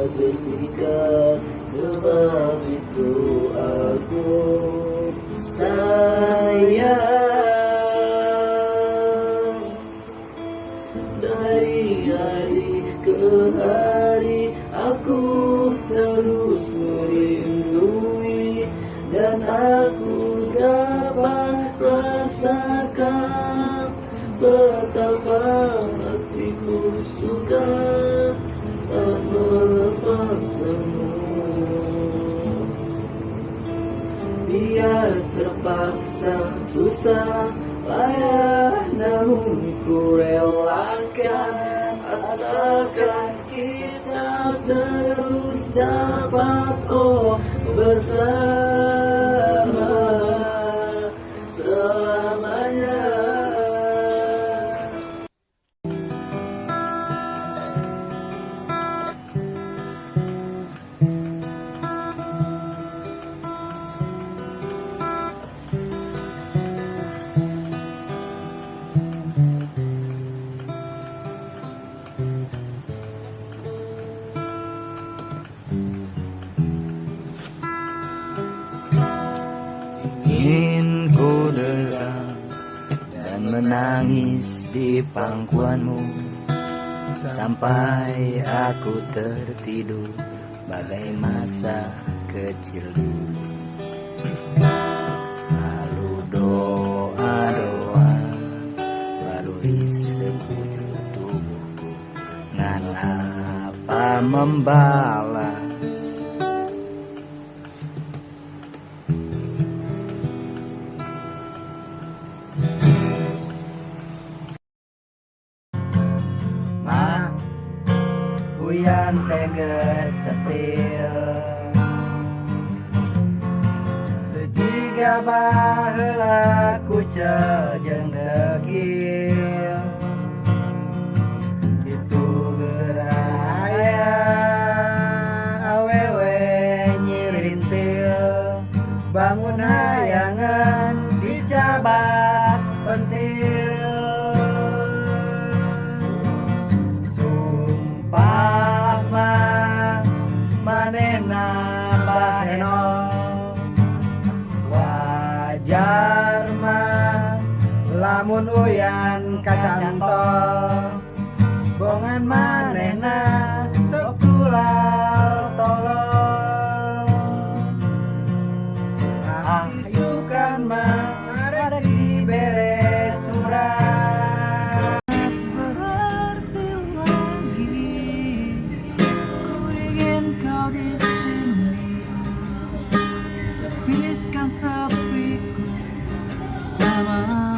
seketika. Sebab itu aku sayang. Dari hari ke hari aku terus merindui, dan aku dapat rasakan betapa hatiku suka tak melepasmu. Biar terpaksa susah payah, namun ku relakan, asalkan kita terus dapat bersama selamanya. Ingin ku dekat dan menangis di pangkuanmu, sampai aku tertidur bagai masa kecil dulu. Lalu doa-doa lalui sekujur tubuhku, ngan apa membalas. Kuyan teges setir jika baheula ku jeung dekil itu geraya awewe nyirintil bangun hayangan dicabat pentil. Manehna baheno wajar mah lamun uyan kacantol bongan manehna sok tulal tolol. Hati sukan mah arek dibere surat. Kau di sini, habiskan sepiku bersama.